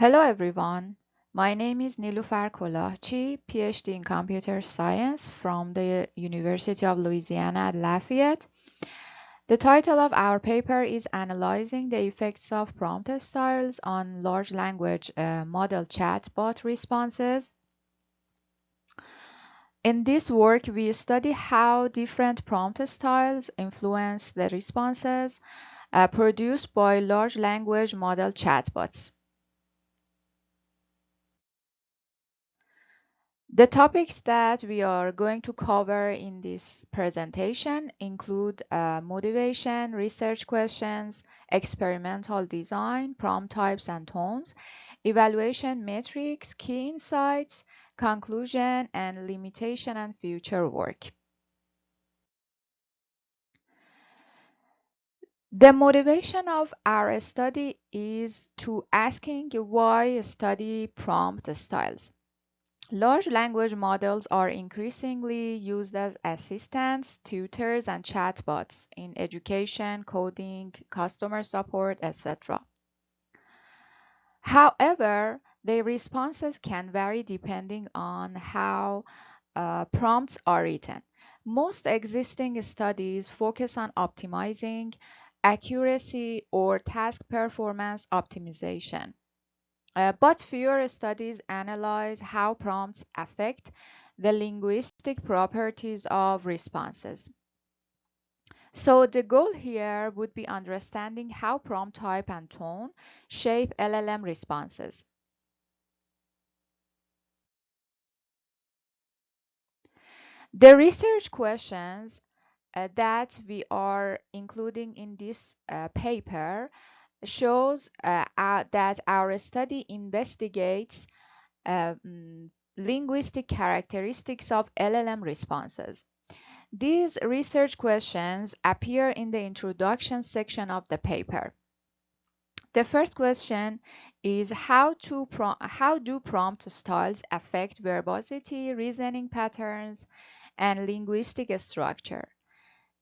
Hello everyone. My name is Nilufar Kolahchi, PhD in Computer Science from the University of Louisiana at Lafayette. The title of our paper is Analyzing the Effects of Prompt Styles on Large Language Model Chatbot Responses. In this work, we study how different prompt styles influence the responses produced by large language model chatbots. The topics that we are going to cover in this presentation include motivation, research questions, experimental design, prompt types and tones, evaluation metrics, key insights, conclusion, and limitation and future work. The motivation of our study is to asking why study prompt styles. Large language models are increasingly used as assistants, tutors, and chatbots in education, coding, customer support, etc. However, their responses can vary depending on how prompts are written. Most existing studies focus on optimizing accuracy or task performance optimization. But fewer studies analyze how prompts affect the linguistic properties of responses. So the goal here would be understanding how prompt type and tone shape LLM responses. The research questions that we are including in this paper shows that our study investigates linguistic characteristics of LLM responses. These research questions appear in the introduction section of the paper. The first question is how do prompt styles affect verbosity, reasoning patterns, and linguistic structure?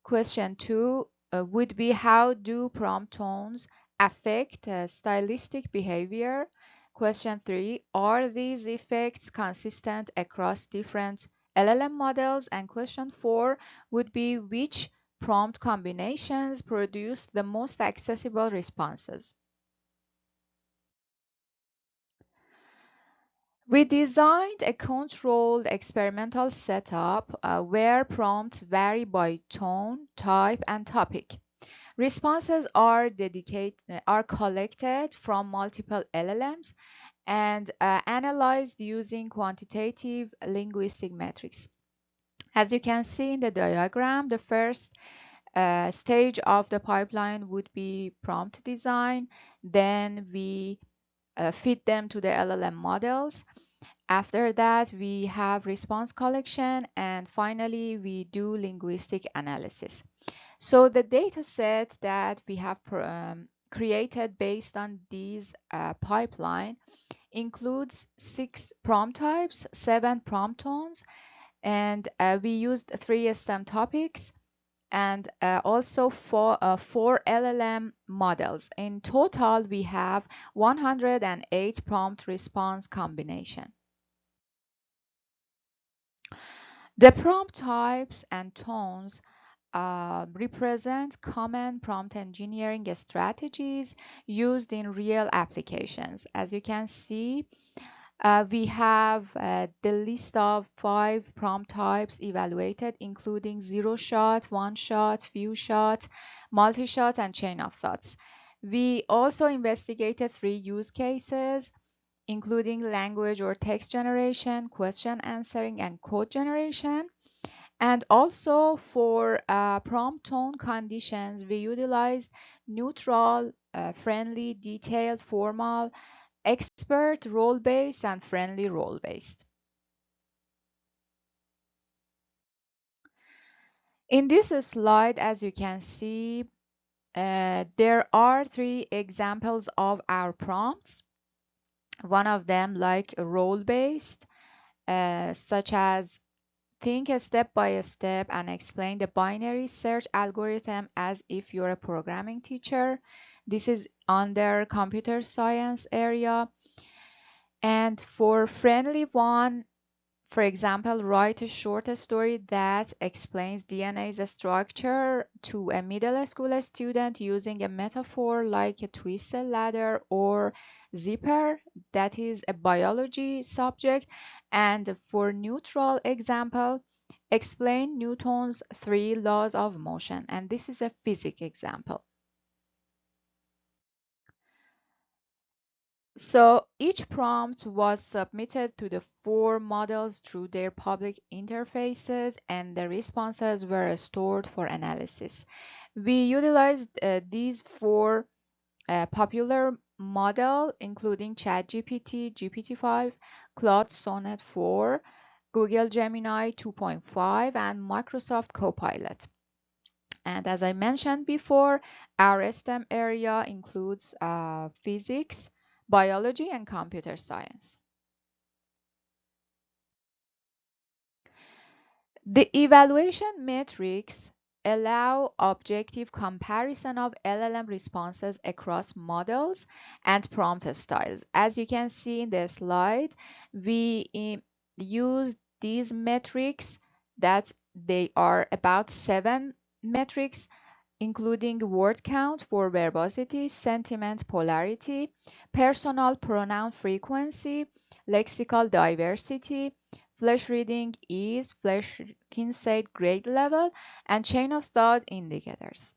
Question 2 would be how do prompt tones affect stylistic behavior? Question 3, are these effects consistent across different LLM models? And question 4 would be which prompt combinations produce the most accessible responses? We designed a controlled experimental setup where prompts vary by tone, type, and topic. Responses are collected from multiple LLMs and analyzed using quantitative linguistic metrics. As you can see in the diagram, the first stage of the pipeline would be prompt design. Then we feed them to the LLM models. After that, we have response collection, and finally, we do linguistic analysis. So the data set that we have created based on these pipeline includes 6 prompt types, 7 prompt tones, and we used 3 STEM topics and also 4 LLM models. In total, we have 108 prompt response combination. The prompt types and tones represent common prompt engineering strategies used in real applications. As you can see, we have the list of 5 prompt types evaluated, including zero shot, one shot, few shot, multi-shot, and chain of thoughts. We also investigated 3 use cases, including language or text generation, question answering, and code generation. And also for prompt tone conditions, we utilized neutral, friendly, detailed, formal, expert, role-based, and friendly role-based. In this slide, as you can see, there are 3 examples of our prompts. One of them like role-based, such as think step by step and explain the binary search algorithm as if you're a programming teacher. This is under computer science area. And for friendly one, for example, write a short story that explains DNA's structure to a middle school student using a metaphor like a twisted ladder or zipper, that is a biology subject. And for neutral example, explain Newton's three laws of motion. And this is a physics example. So each prompt was submitted to the four models through their public interfaces, and the responses were stored for analysis. We utilized these four popular models, including ChatGPT, GPT-5, Claude Sonnet 4, Google Gemini 2.5, and Microsoft Copilot. And as I mentioned before, our STEM area includes physics, biology, and computer science. The evaluation metrics allow objective comparison of LLM responses across models and prompt styles. As you can see in the slide, we use these metrics that they are about 7 metrics, including word count for verbosity, sentiment polarity, personal pronoun frequency, lexical diversity, flash reading ease, flash Kinsey grade level, and chain of thought indicators.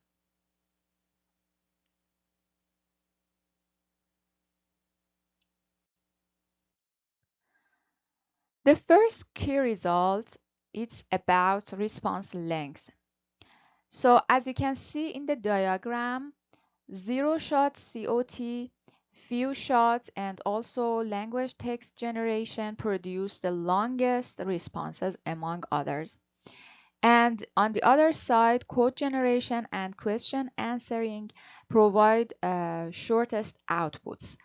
The first key result is about response length. So as you can see in the diagram, zero shot COT, few shots, and also language text generation produce the longest responses among others. And on the other side, code generation and question answering provide shortest outputs.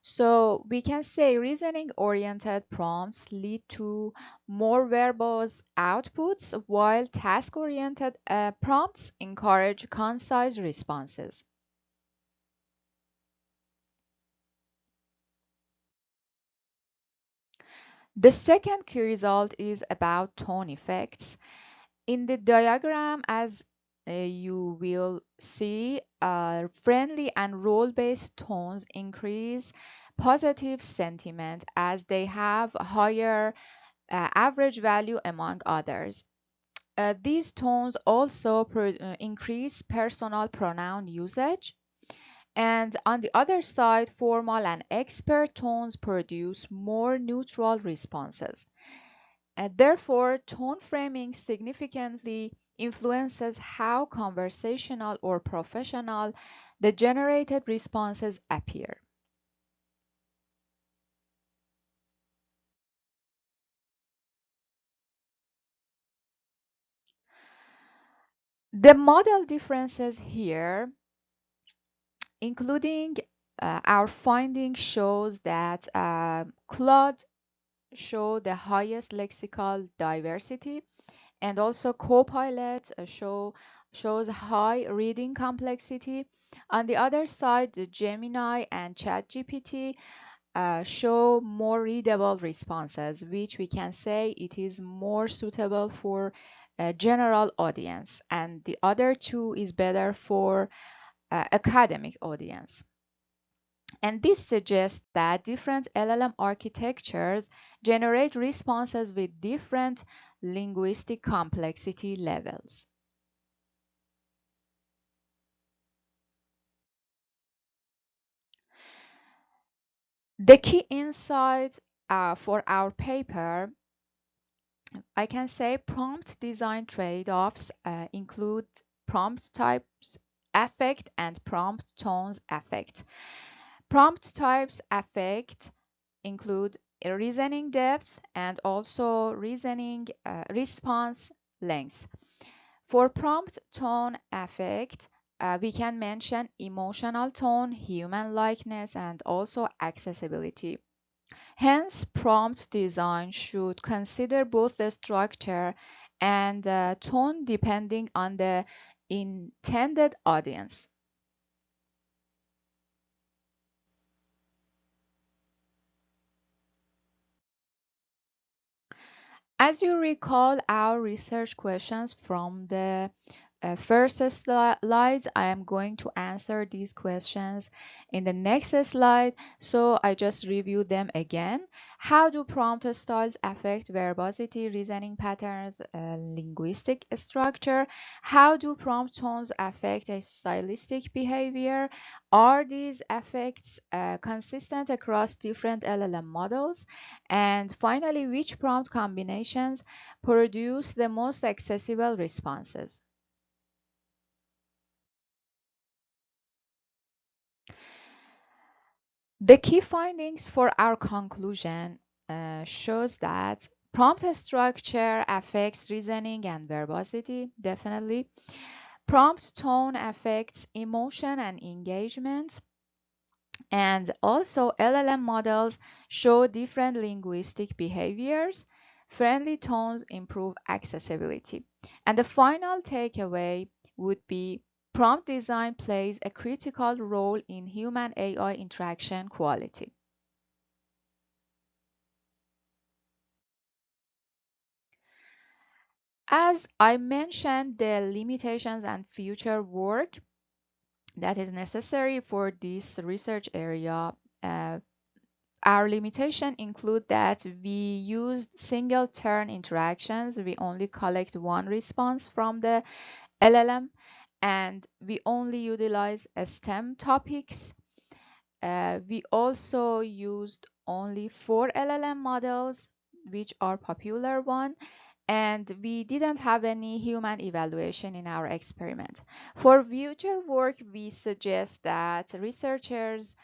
So we can say reasoning-oriented prompts lead to more verbose outputs, while task-oriented prompts encourage concise responses. The second key result is about tone effects. In the diagram, as you will see, friendly and role-based tones increase positive sentiment as they have higher average value among others. These tones also increase personal pronoun usage. And on the other side, formal and expert tones produce more neutral responses. Therefore, tone framing significantly influences how conversational or professional the generated responses appear. The model differences here, including our findings, shows that Claude show the highest lexical diversity, and also Copilot shows high reading complexity. On the other side, the Gemini and ChatGPT show more readable responses, which we can say it is more suitable for a general audience, and the other two is better for academic audience. And this suggests that different LLM architectures generate responses with different linguistic complexity levels. The key insight for our paper, I can say prompt design trade-offs include prompt types affect and prompt tones affect. Prompt types affect include a reasoning depth and also reasoning response length. For prompt tone affect, we can mention emotional tone, human likeness, and also accessibility. Hence, prompt design should consider both the structure and tone depending on the intended audience. As you recall our research questions from the first slide, I am going to answer these questions in the next slide, so I just review them again. How do prompt styles affect verbosity, reasoning patterns, linguistic structure? How do prompt tones affect a stylistic behavior? Are these effects consistent across different LLM models? And finally, which prompt combinations produce the most accessible responses? The key findings for our conclusion shows that prompt structure affects reasoning and verbosity, definitely. Prompt tone affects emotion and engagement. And also LLM models show different linguistic behaviors. Friendly tones improve accessibility. And the final takeaway would be prompt design plays a critical role in human AI interaction quality. As I mentioned, the limitations and future work that is necessary for this research area, our limitation include that we use single turn interactions. We only collect one response from the LLM, and we only utilize STEM topics. We also used only 4 LLM models, which are popular one, and we didn't have any human evaluation in our experiment. For future work, we suggest that researchers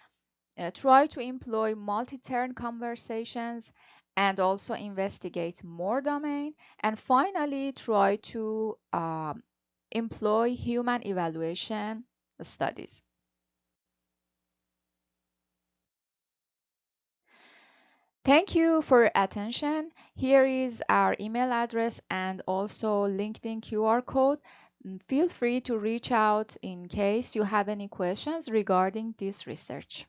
try to employ multi-turn conversations and also investigate more domain, and finally try to employ human evaluation studies. Thank you for your attention. Here is our email address and also LinkedIn QR code. Feel free to reach out in case you have any questions regarding this research.